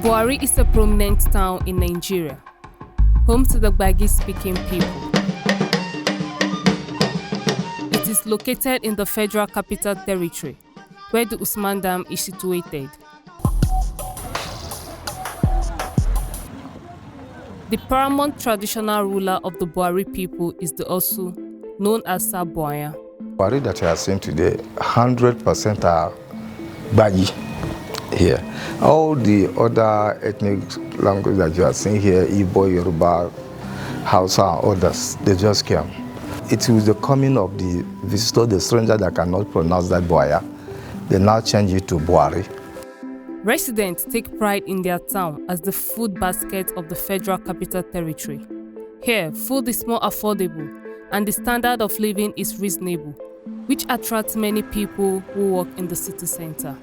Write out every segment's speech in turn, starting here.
Bwari is a prominent town in Nigeria, home to the Gbagyi-speaking people. It is located in the Federal Capital Territory, where the Usman Dam is situated. The paramount traditional ruler of the Bwari people is the Esu, known as Bwaya. Bwari that you are seeing today, 100% are Gbagyi here. All the other ethnic languages that you are seeing here, Igbo, Yoruba, Hausa, and others, they just came. It was the coming of the visitor, the stranger that cannot pronounce that Bwaya. They now change it to Bwari. Residents take pride in their town as the food basket of the Federal Capital Territory. Here, food is more affordable and the standard of living is reasonable, which attracts many people who work in the city center.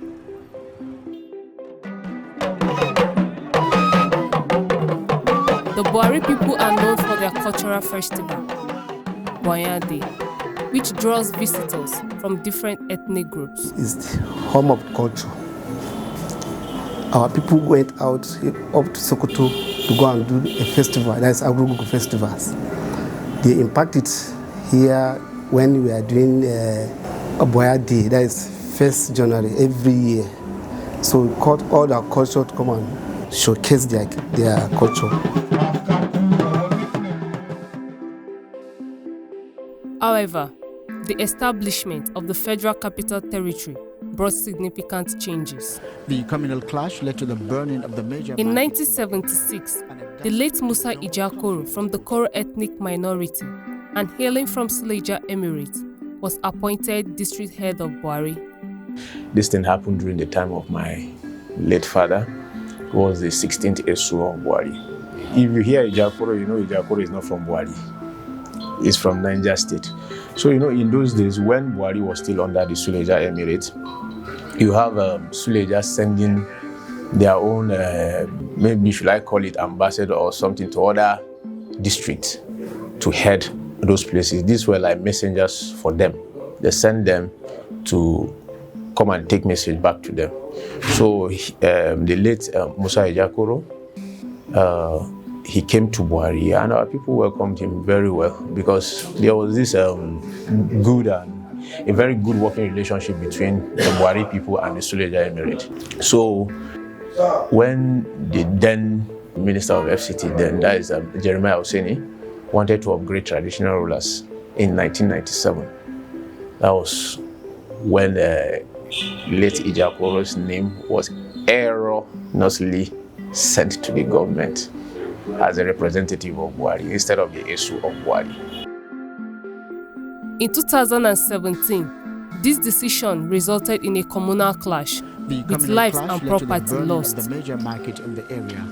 The Bwari people are known for their cultural festival, Bwaya Day, which draws visitors from different ethnic groups. It's the home of culture. Our people went out up to Sokoto to go and do a festival, that's Abuja festivals. They impacted here when we are doing a Bwaya Day, that is 1st January every year. So we called all our culture to come and showcase their culture. However, the establishment of the Federal Capital Territory brought significant changes. The communal clash led to the burning of the major... In 1976, the late Musa Ijakoro from the Koro ethnic minority and hailing from Suleja Emirate was appointed district head of Bwari. This thing happened during the time of my late father, who was the 16th Esu of Bwari. If you hear Ijakoro, you know Ijakoro is not from Bwari. It's from Niger State. So, in those days, when Bwari was still under the Suleja Emirate, you have Suleja sending their own, maybe should I call it ambassador or something, to other districts to head those places. These were like messengers for them. They sent them to come and take message back to them. So the late Musa Ijakoro, he came to Bwari and our people welcomed him very well because there was this good and a very good working relationship between the Bwari people and the Suleja Emirate. So when the then Minister of FCT, then that is Jeremiah Hosseini, wanted to upgrade traditional rulers in 1997, that was when late Ijakoro's name was erroneously sent to the government as a representative of Bwari instead of the Esu of Bwari. In 2017, this decision resulted in a communal clash with lives and property lost. The major market in the area.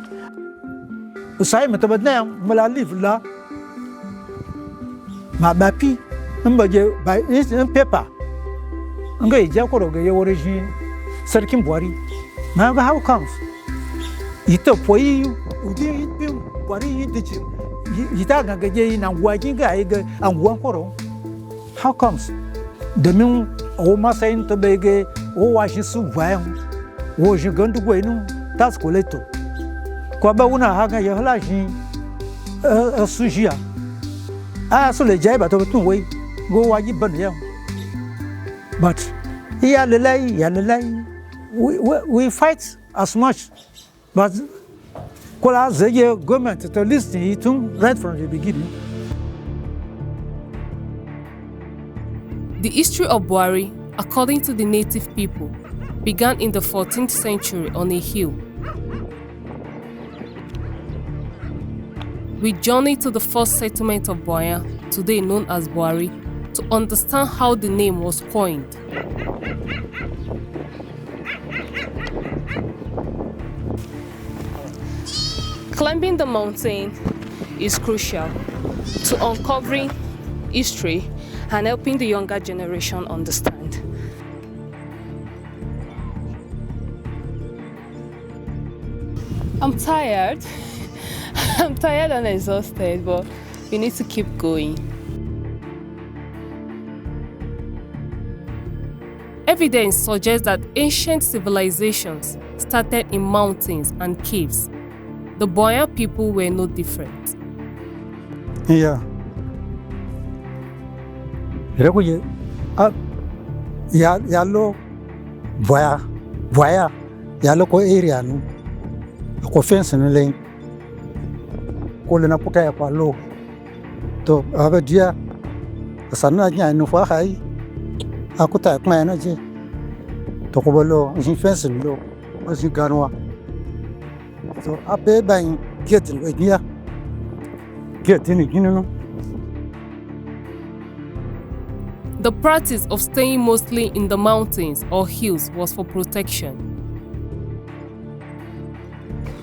Usai metabadna malaliv la ma bapi mbaje by paper nga Ijakoro ga origin Sarki of Bwari. Now how comes? Ito poi udi Bwari dichi itaga gaje na wajinga aiga angwankoro. How comes? Domin o masain to bege o washi su vayan o jigando goinu tas coleto. Kwa ba una haga ya halaji sujia. So le jai ba to tun we go waji ban ya. But we fight as much. But the government to listen to right from the beginning. The history of Bwari, according to the native people, began in the 14th century on a hill. We journey to the first settlement of Bwaya, today known as Bwari, to understand how the name was coined. Climbing the mountain is crucial to uncovering history and helping the younger generation understand. I'm tired. I'm tired and exhausted, but we need to keep going. Evidence suggests that ancient civilizations started in mountains and caves. The Bwaya people were no different. Yeah. Reguye, yalo Bwaya, yalo ko area no, ko fence no len, ko le na puta ya kwa lo. To abadia, asana nya no fa hai, akuta kwa na je. To ko bolo, jin fence lo, o jin ganwa. So abe ban get lo nya. Get in no. The practice of staying mostly in the mountains or hills was for protection.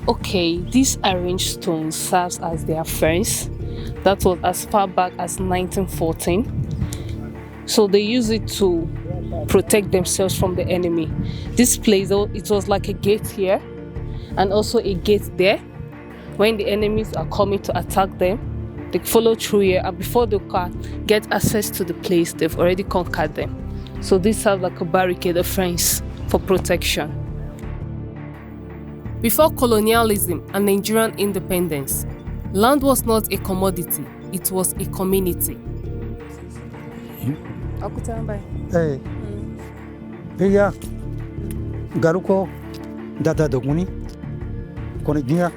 Okay, these arranged stones serves as their fence. That was as far back as 1914. So they use it to protect themselves from the enemy. This place, it was like a gate here and also a gate there. When the enemies are coming to attack them, they follow through here, and before they can get access to the place, they've already conquered them. So this serves like a barricade, a fence for protection. Before colonialism and Nigerian independence, land was not a commodity, it was a community. Hey, Via Garuko, Dada Doguni, Konegia.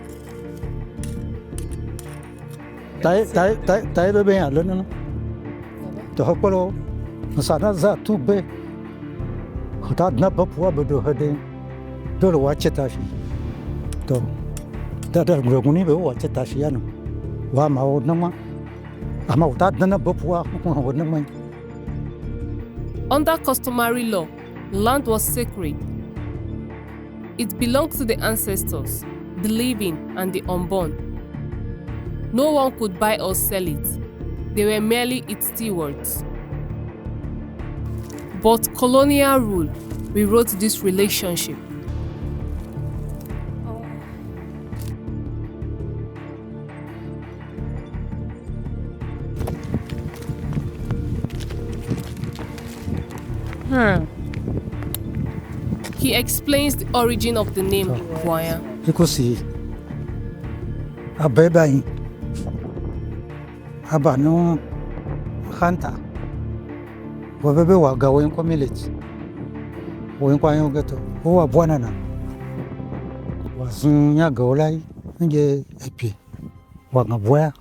Tai bebe ya leno to hokolo sana za tu be hota na bapwa bedo hade dole wache tashi to dada nguni be wache tashi yano wa ma wonama ama uta na bapwa ko wonama. Under customary law, land was sacred. It belonged to the ancestors, the living and the unborn. No one could buy or sell it. They were merely its stewards. But colonial rule rewrote this relationship. He explains the origin of the name Bwaya. You could see a baby. Abano Hunter. Wabebe wa gawen kwa village. Wen kwa yogeto. Wa bwana na. Wazunya golai nje epi. Wa ngabwaya.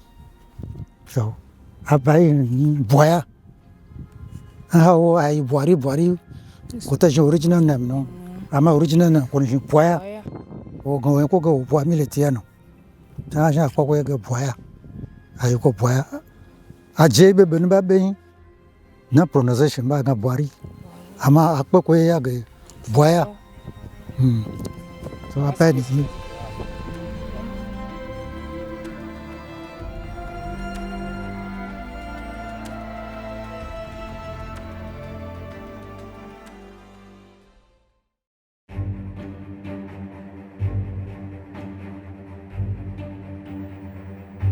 So abai Bwaya. How I Bwari. Kota je original name no. Ama original name kwa ni Bwaya. O gawen ko go Bwa militiano. Taja kwa kwa ga Bwaya. Ayuko Bwaya ajebe benba ben na pronunciation ba ga Bwari ama akpeko ya ga Bwaya so apani.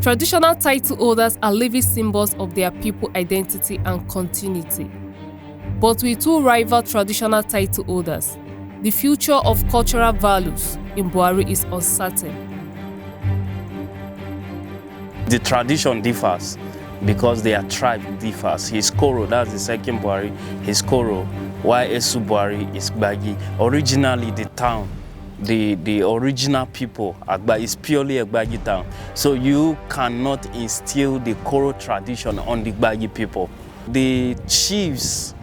Traditional title holders are living symbols of their people identity and continuity. But with two rival traditional title holders, the future of cultural values in Bwari is uncertain. The tradition differs because their tribe differs. His Koro, that's the second Bwari, his Koro, while Esu of Bwari is Gbagyi. Originally the town, the original people, Gbagyi is purely a Gbagyi town. So you cannot instill the Koro tradition on the Gbagyi people. The chiefs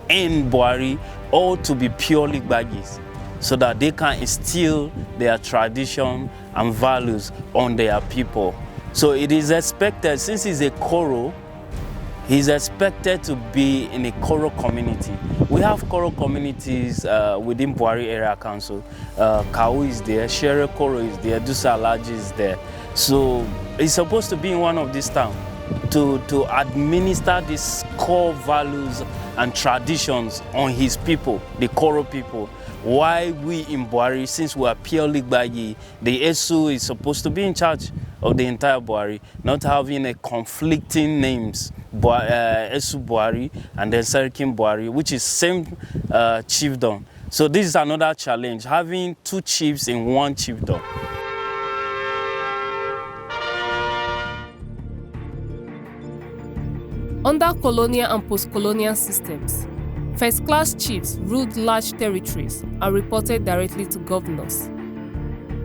in Bwari ought to be purely Gbagyis so that they can instill their tradition and values on their people. So it is expected, since he's a Koro, he's expected to be in a Koro community. We have Koro communities within Bwari Area Council. Kawu is there, Shere Koro is there, Dusa Alaji is there. So he's supposed to be in one of these towns to administer these core values and traditions on his people, the Koro people. Why we in Bwari, since we are purely Gbagyi, the Esu is supposed to be in charge of the entire Bwari, not having a conflicting names Esu Bwari, and then Sarki of Bwari, which is same chiefdom. So this is another challenge, having two chiefs in one chiefdom. Under colonial and post-colonial systems, first-class chiefs ruled large territories and reported directly to governors.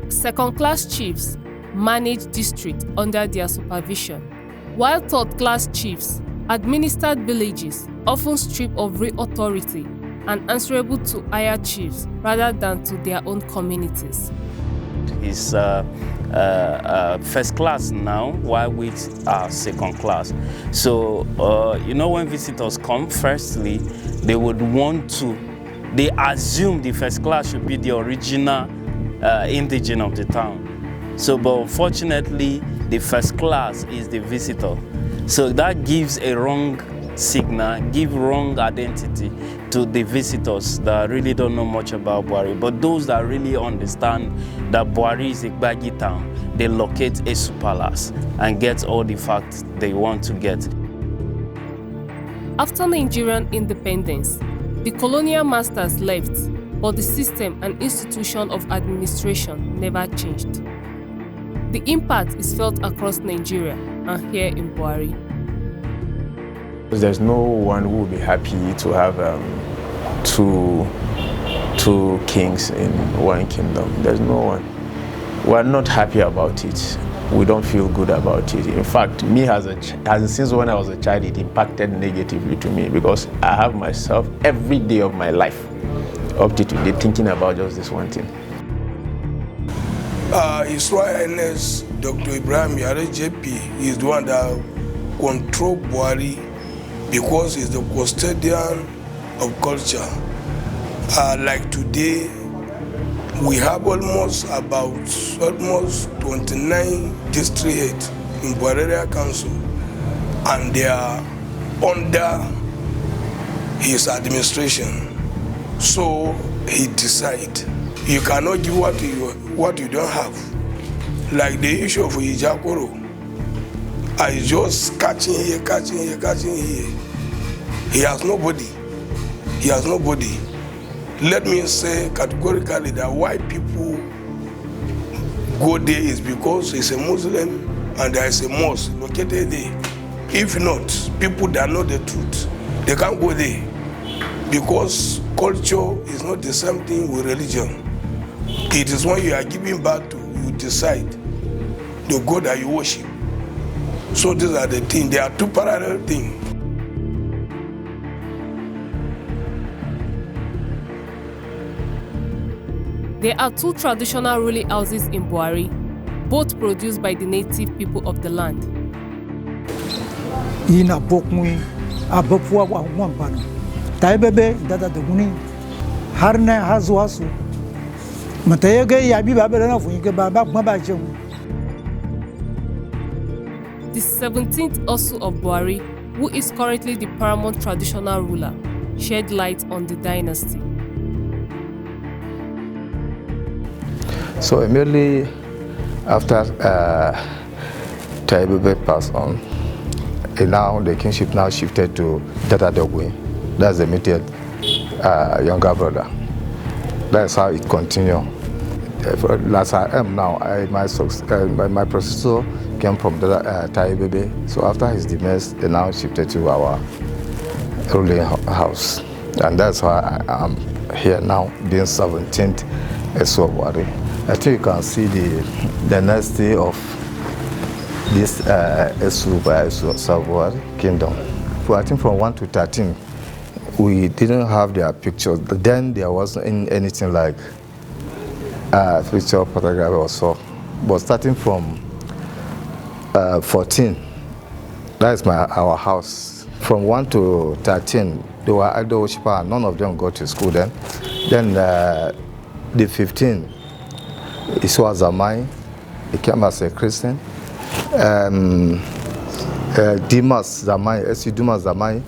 Second-class chiefs managed districts under their supervision, while third-class chiefs administered villages, often stripped of real authority and answerable to higher chiefs rather than to their own communities. He's first class now, while we are second class. So, you know, when visitors come, firstly, they would want to, they assume the first class should be the original indigenous of the town. So, but unfortunately, the first class is the visitor. So that gives a wrong signal, give wrong identity to the visitors that really don't know much about Bwari. But those that really understand that Bwari is a Gbagyi town, they locate Esu Palace and get all the facts they want to get. After Nigerian independence, the colonial masters left, but the system and institution of administration never changed. The impact is felt across Nigeria and here in Bwari. There's no one who will be happy to have two kings in one kingdom. There's no one. We're not happy about it. We don't feel good about it. In fact, me since when I was a child, it impacted negatively to me because I have myself every day of my life up to today thinking about just this one thing. His Royal Highness Dr. Ibrahim Yare JP is the one that controls Bwari because he's the custodian of culture. Like today, we have almost 29 district heads in Bwari Area Council, and they are under his administration. So he decides. You cannot give what you don't have. Like the issue of Ijakoro, I just catching here. He has nobody. Let me say categorically that why people go there is because it's a Muslim and there is a mosque located there. If not, people that know the truth, they can't go there because culture is not the same thing with religion. It is when you are giving birth to, you decide the God that you worship. So these are the things. They are two parallel things. There are two traditional ruling houses in Bwari, both produced by the native people of the land. Ina bokmui abopua wa wambano. Taibebe dada deguni harne hazu. The 17th Esu of Bwari, who is currently the paramount traditional ruler, shed light on the dynasty. So immediately after Taibebe passed on, now the kingship now shifted to Dada Dogwe. That's the immediate younger brother. That's how it continued. As I am now, my processor came from Taibebe. So after his demise, they now shifted to our ruling house. And that's why I am here now, being 17th Esu of Bwari. I think you can see the dynasty of this Esu of Bwari kingdom. So I think from 1 to 13, we didn't have their pictures. Then there wasn't anything like picture photography or so. But starting from 14, that is our house. From 1 to 13, they were idol worshippers. None of them go to school then. Then the 15, Esu of Bwari, he came as a Christian. Dimas Zamai, Esu Dimas Zamai,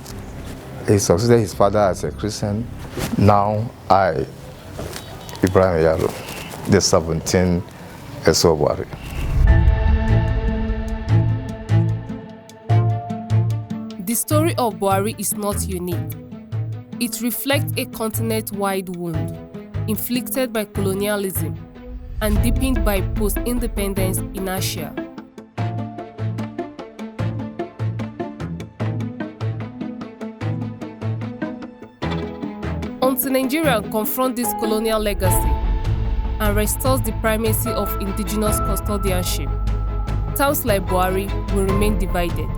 he succeeded his father as a Christian. Now I, Ibrahim Yaro, the 17th Esu of Bwari. The The story of Bwari is not unique. It reflects a continent-wide wound inflicted by colonialism and deepened by post-independence inertia. Until Nigeria confronts this colonial legacy and restores the primacy of indigenous custodianship, towns like Bwari will remain divided,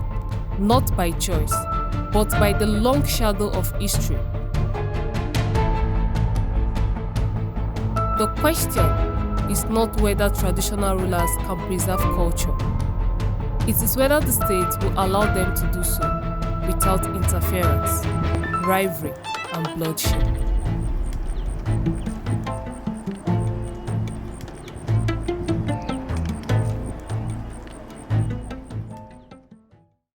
not by choice, but by the long shadow of history. The question is not whether traditional rulers can preserve culture. It is whether the state will allow them to do so without interference, rivalry, and bloodshed.